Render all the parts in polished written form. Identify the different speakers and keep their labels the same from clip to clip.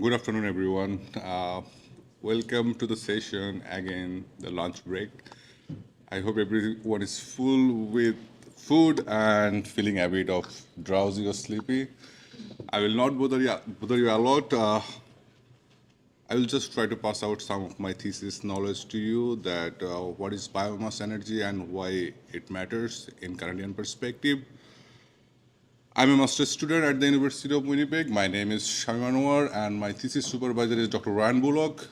Speaker 1: Good afternoon, everyone. Welcome to the session again, the lunch break. I hope everyone is full with food and feeling a bit of drowsy or sleepy. I will not bother you a lot. I will just try to pass out some of my thesis knowledge to you that what is biomass energy and why it matters in Canadian perspective. I'm a master's student at the University of Winnipeg. My name is Shami Anwar, and my thesis supervisor is Dr. Ryan Bullock.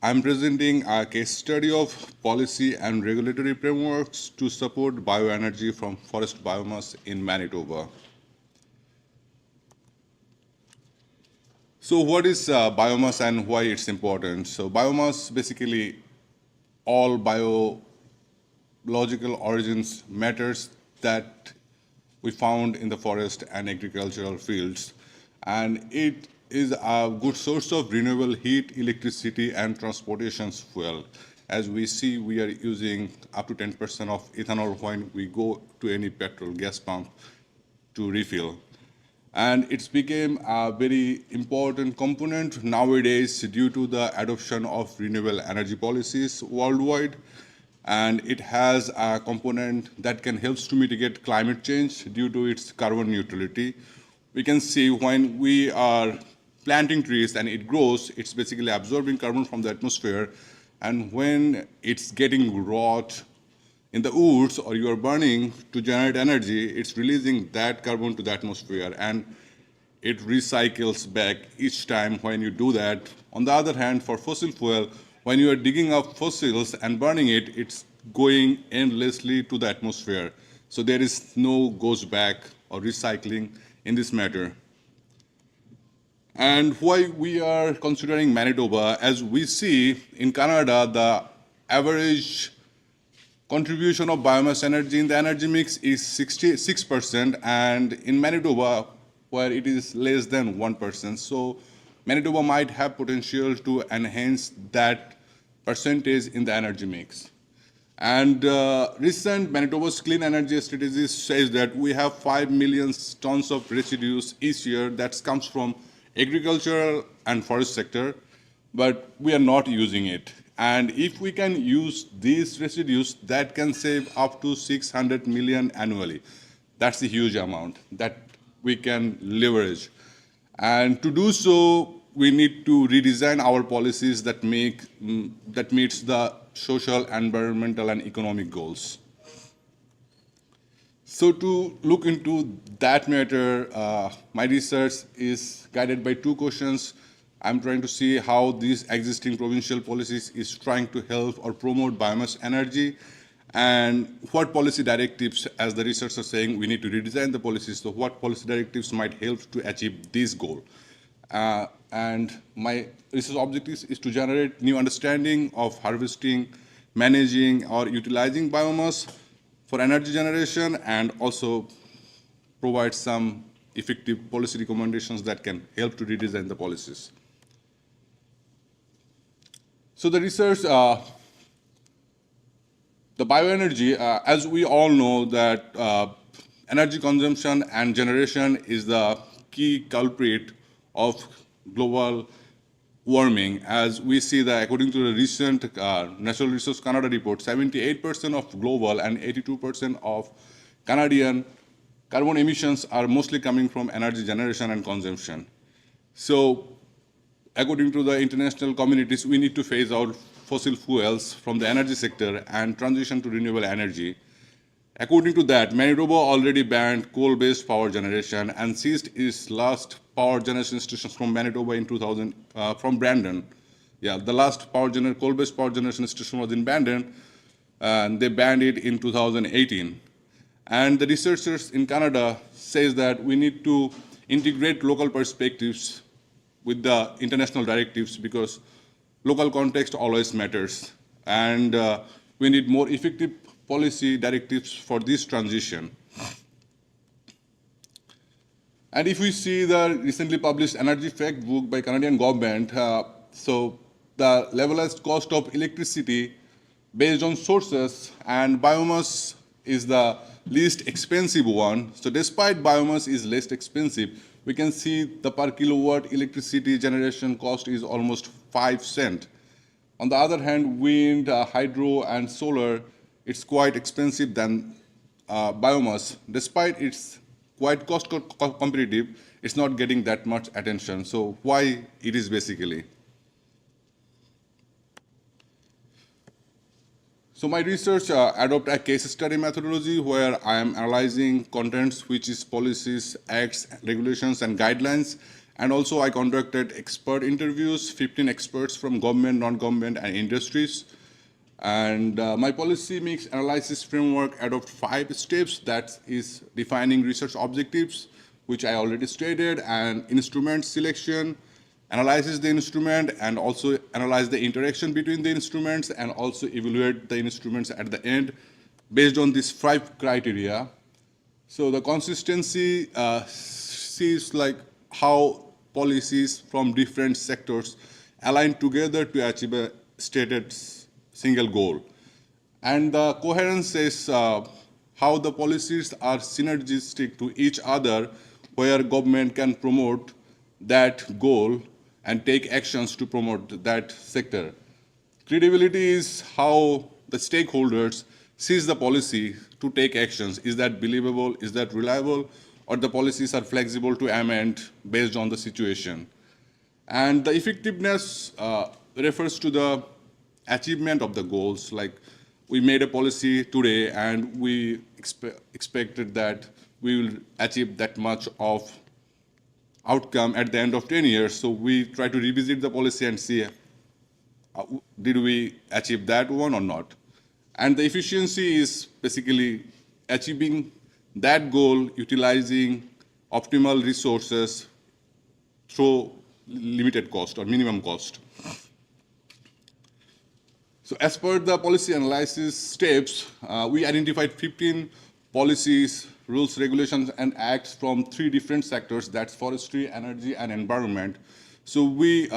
Speaker 1: I'm presenting a case study of policy and regulatory frameworks to support bioenergy from forest biomass in Manitoba. So what is biomass and why it's important? So biomass, basically all biological origins matters that we found in the forest and agricultural fields. And it is a good source of renewable heat, electricity, and transportation fuel. As we see, we are using up to 10% of ethanol when we go to any petrol gas pump to refill. And it's became a very important component nowadays due to the adoption of renewable energy policies worldwide. And it has a component that can help to mitigate climate change due to its carbon neutrality. We can see when we are planting trees and it grows, it's basically absorbing carbon from the atmosphere. And when it's getting rot in the woods or you are burning to generate energy, it's releasing that carbon to the atmosphere and it recycles back each time when you do that. On the other hand, for fossil fuel, when you are digging up fossils and burning it, it's going endlessly to the atmosphere. So there is no goes back or recycling in this matter. And why we are considering Manitoba, as we see in Canada, the average contribution of biomass energy in the energy mix is 66%, and in Manitoba, where it is less than 1%. So Manitoba might have potential to enhance that percentage in the energy mix. And recent Manitoba's clean energy strategy says that we have 5 million tons of residues each year that comes from agricultural and forest sector, but we are not using it. And if we can use these residues, that can save up to 600 million annually. That's a huge amount that we can leverage. And to do so, we need to redesign our policies that meets the social, environmental, and economic goals. So to look into that matter, my research is guided by two questions. I'm trying to see how these existing provincial policies is trying to help or promote biomass energy, and what policy directives, as the researchers are saying, we need to redesign the policies. So what policy directives might help to achieve this goal? And my research objective is to generate new understanding of harvesting, managing, or utilizing biomass for energy generation, and also provide some effective policy recommendations that can help to redesign the policies. So the research, the bioenergy, as we all know that energy consumption and generation is the key culprit of global warming. As we see that according to the recent Natural Resource Canada report, 78% of global and 82% of Canadian carbon emissions are mostly coming from energy generation and consumption. So according to the international communities, we need to phase out fossil fuels from the energy sector and transition to renewable energy. According to that, Manitoba already banned coal-based power generation and seized its last power generation stations from Manitoba in 2000, from Brandon. Yeah, the last coal-based power generation station was in Brandon, and they banned it in 2018. And the researchers in Canada says that we need to integrate local perspectives with the international directives because local context always matters. And we need more effective policy directives for this transition. And if we see the recently published Energy Fact book by Canadian government, so the levelized cost of electricity based on sources, and biomass is the least expensive one. So despite biomass is less expensive, we can see the per kilowatt electricity generation cost is almost 5 cents. On the other hand, wind, hydro, and solar, it's quite expensive than biomass. Despite it's quite cost competitive, it's not getting that much attention. So why it is basically? So my research adopt a case study methodology where I am analyzing contents, which is policies, acts, regulations, and guidelines. And also I conducted expert interviews, 15 experts from government, non-government, and industries. And my policy mix analysis framework adopt 5 steps. That is defining research objectives, which I already stated, and instrument selection, analyzes the instrument, and also analyze the interaction between the instruments, and also evaluate the instruments at the end based on these 5 criteria. So the consistency sees like how policies from different sectors align together to achieve a stated single goal. And the coherence is how the policies are synergistic to each other, where government can promote that goal and take actions to promote that sector. Credibility is how the stakeholders sees the policy to take actions. Is that believable? Is that reliable? Or the policies are flexible to amend based on the situation. And the effectiveness refers to the achievement of the goals. Like we made a policy today and we expected that we will achieve that much of outcome at the end of 10 years. So we try to revisit the policy and see, did we achieve that one or not? And the efficiency is basically achieving that goal, utilizing optimal resources through limited cost or minimum cost. So as per the policy analysis steps, we identified 15 policies, rules, regulations, and acts from 3 different sectors, that's forestry, energy, and environment. So we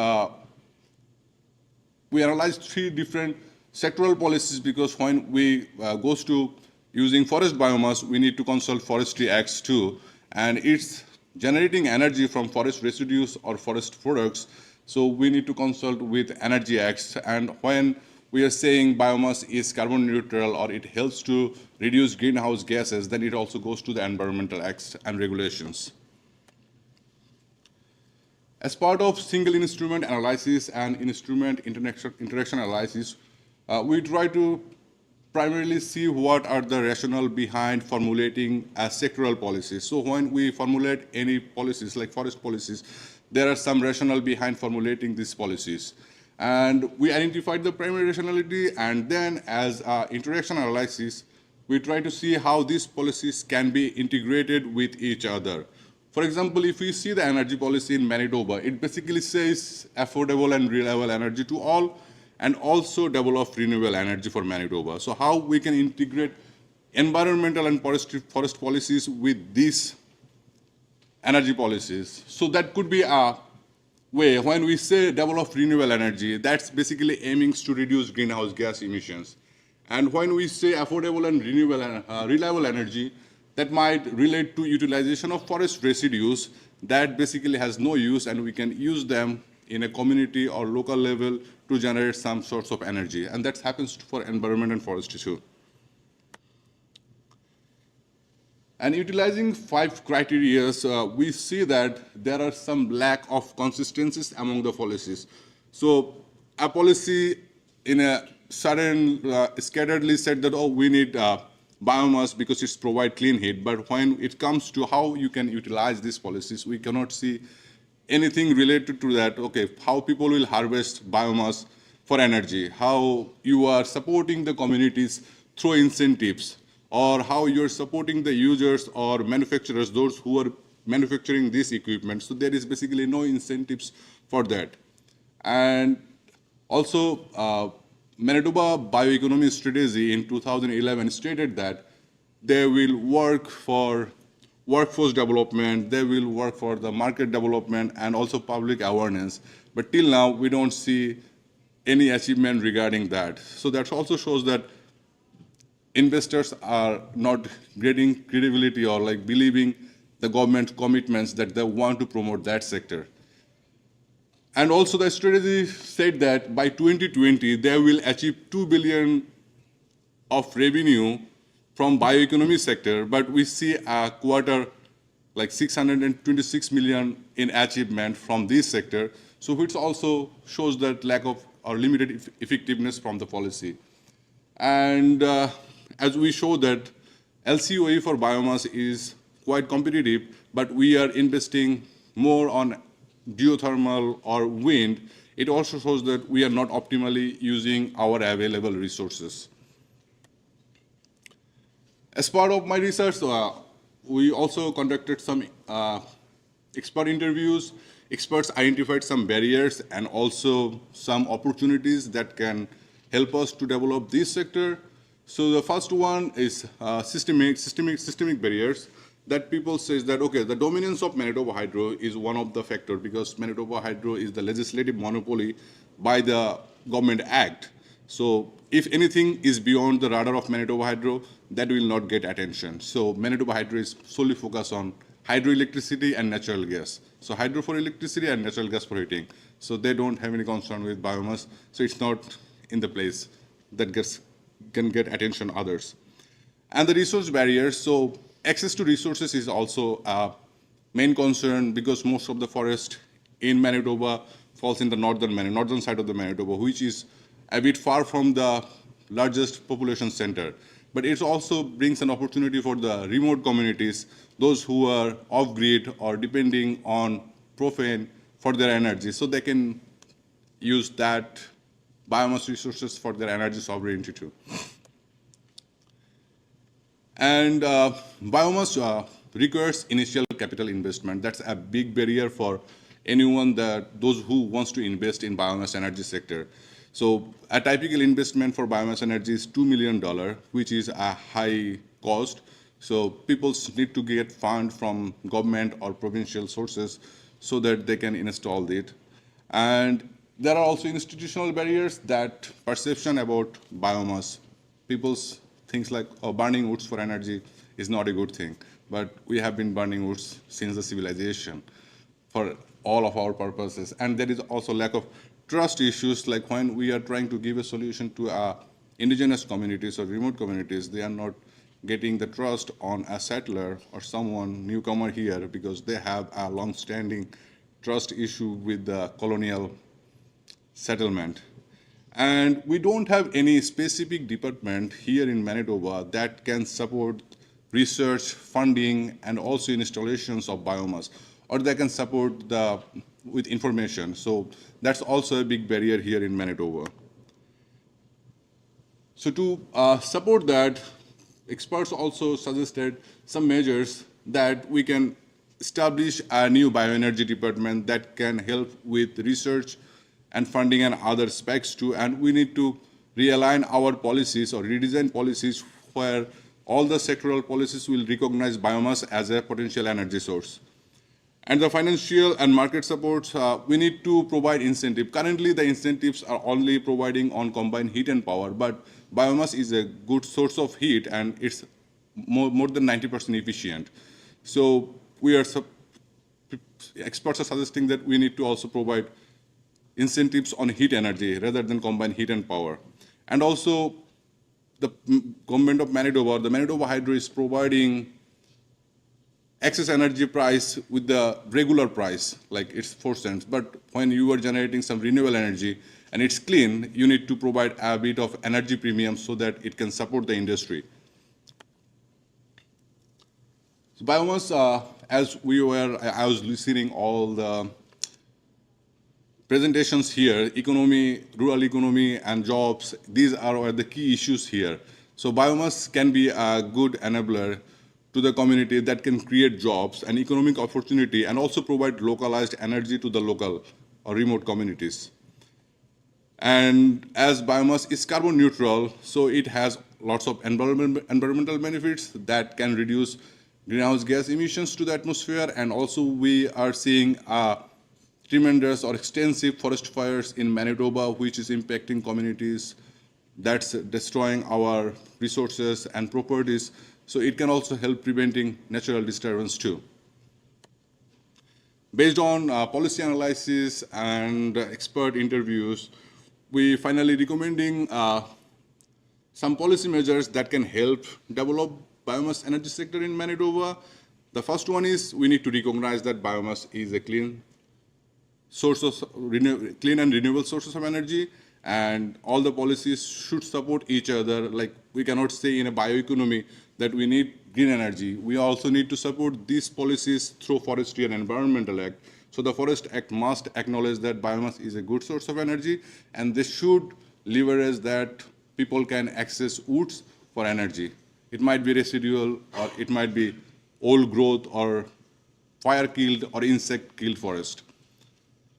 Speaker 1: analyzed 3 different sectoral policies because when we goes to using forest biomass, we need to consult forestry acts too. And it's generating energy from forest residues or forest products. So we need to consult with energy acts. And when we are saying biomass is carbon neutral or it helps to reduce greenhouse gases, then it also goes to the environmental acts and regulations. As part of single instrument analysis and instrument interaction analysis, we try to primarily see what are the rationale behind formulating a sectoral policies. So when we formulate any policies like forest policies, there are some rationale behind formulating these policies. And we identified the primary rationality, and then as interaction analysis, we try to see how these policies can be integrated with each other. For example, if we see the energy policy in Manitoba, it basically says affordable and reliable energy to all, and also develop renewable energy for Manitoba. So how we can integrate environmental and forest policies with these energy policies. So that could be a way, when we say develop renewable energy, that's basically aiming to reduce greenhouse gas emissions. And when we say affordable and renewable and reliable energy, that might relate to utilization of forest residues that basically has no use, and we can use them in a community or local level to generate some sorts of energy. And that happens for environment and forestry too. And utilizing 5 criteria, we see that there are some lack of consistencies among the policies. So a policy in a certain scatteredly said that, oh, we need biomass because it's provide clean heat. But when it comes to how you can utilize these policies, we cannot see anything related to that. Okay, how people will harvest biomass for energy, how you are supporting the communities through incentives, or how you're supporting the users or manufacturers, those who are manufacturing this equipment. So there is basically no incentives for that. And also, Manitoba Bioeconomy Strategy in 2011 stated that they will work for workforce development, they will work for the market development, and also public awareness. But till now, we don't see any achievement regarding that. So that also shows that investors are not getting credibility or like believing the government commitments that they want to promote that sector. And also the strategy said that by 2020, they will achieve 2 billion of revenue from bioeconomy sector, but we see a quarter like 626 million in achievement from this sector. So which also shows that lack of or limited effectiveness from the policy. And as we show that LCOE for biomass is quite competitive, but we are investing more on geothermal or wind. It also shows that we are not optimally using our available resources. As part of my research, we also conducted some expert interviews. Experts identified some barriers and also some opportunities that can help us to develop this sector. So the first one is systemic barriers that people says that, okay, the dominance of Manitoba Hydro is one of the factors because Manitoba Hydro is the legislative monopoly by the Government Act. So if anything is beyond the radar of Manitoba Hydro, that will not get attention. So Manitoba Hydro is solely focused on hydroelectricity and natural gas. So hydro for electricity and natural gas for heating. So they don't have any concern with biomass. So it's not in the place that can get attention others. And the resource barriers, so access to resources is also a main concern because most of the forest in Manitoba falls in the northern side of the Manitoba, which is a bit far from the largest population center. But it also brings an opportunity for the remote communities, those who are off-grid or depending on propane for their energy, so they can use that biomass resources for their energy sovereignty too. And biomass requires initial capital investment. That's a big barrier for anyone those who wants to invest in biomass energy sector. So a typical investment for biomass energy is $2 million, which is a high cost. So people need to get funds from government or provincial sources so that they can install it. And there are also institutional barriers that perception about biomass. People's things like burning woods for energy is not a good thing. But we have been burning woods since the civilization for all of our purposes. And there is also lack of trust issues, like when we are trying to give a solution to indigenous communities or remote communities, they are not getting the trust on a settler or someone newcomer here because they have a long-standing trust issue with the colonial settlement. And we don't have any specific department here in Manitoba that can support research, funding, and also installations of biomass, or they can support with information. So that's also a big barrier here in Manitoba. So to support that, experts also suggested some measures that we can establish a new bioenergy department that can help with research and funding and other specs too. And we need to realign our policies or redesign policies where all the sectoral policies will recognize biomass as a potential energy source. And the financial and market supports, we need to provide incentive. Currently, the incentives are only providing on combined heat and power, but biomass is a good source of heat and it's more than 90% efficient. So experts are suggesting that we need to also provide incentives on heat energy rather than combined heat and power. And also, the government of Manitoba, the Manitoba Hydro is providing excess energy price with the regular price, like it's 4 cents. But when you are generating some renewable energy and it's clean, you need to provide a bit of energy premium so that it can support the industry. So biomass, I was listening all the presentations here, economy, rural economy, and jobs, these are the key issues here. So biomass can be a good enabler to the community that can create jobs and economic opportunity and also provide localized energy to the local or remote communities. And as biomass is carbon neutral, so it has lots of environmental benefits that can reduce greenhouse gas emissions to the atmosphere. And also we are seeing tremendous or extensive forest fires in Manitoba, which is impacting communities, that's destroying our resources and properties. So it can also help preventing natural disturbance too. Based on policy analysis and expert interviews, we finally recommending some policy measures that can help develop biomass energy sector in Manitoba. The first one is we need to recognize that biomass is a clean clean and renewable sources of energy, and all the policies should support each other. Like, we cannot say in a bioeconomy that we need green energy. We also need to support these policies through Forestry and Environmental Act. So the Forest Act must acknowledge that biomass is a good source of energy, and they should leverage that people can access woods for energy. It might be residual, or it might be old growth, or fire-killed or insect-killed forest.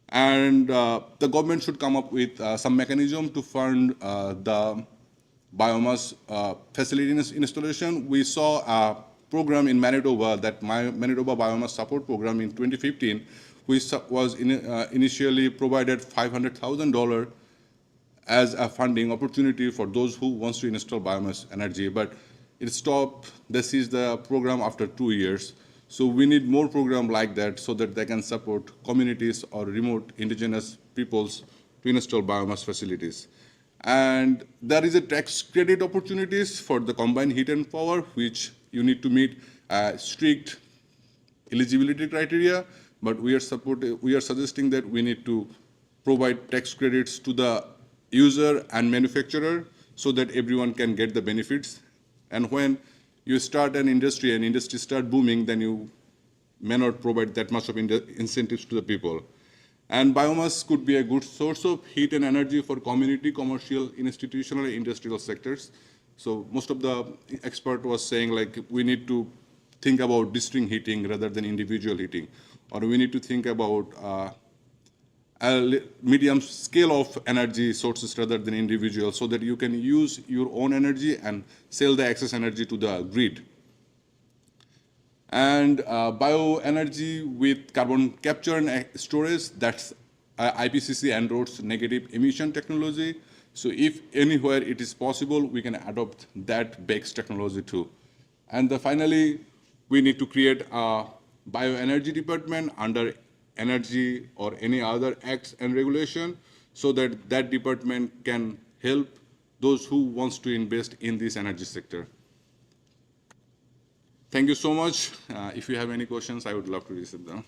Speaker 1: And the government should come up with some mechanism to fund the biomass facility installation. We saw a program in Manitoba, that Manitoba Biomass Support Program in 2015, which was initially provided $500,000 as a funding opportunity for those who wants to install biomass energy. But it stopped. This is the program after 2 years. So we need more program like that so that they can support communities or remote indigenous peoples to install biomass facilities. And there is a tax credit opportunities for the combined heat and power, which you need to meet strict eligibility criteria, but we are suggesting that we need to provide tax credits to the user and manufacturer so that everyone can get the benefits. And when you start an industry and industry start booming, then you may not provide that much of incentives to the people. And biomass could be a good source of heat and energy for community, commercial, institutional, and industrial sectors. So most of the expert was saying, like, we need to think about district heating rather than individual heating, or we need to think about a medium scale of energy sources rather than individual, so that you can use your own energy and sell the excess energy to the grid. And bioenergy with carbon capture and storage, that's IPCC endorsed negative emission technology. So if anywhere it is possible, we can adopt that BECCS technology too. And finally, we need to create a bioenergy department under energy or any other acts and regulation, so that that department can help those who wants to invest in this energy sector. Thank you so much. If you have any questions, I would love to receive them.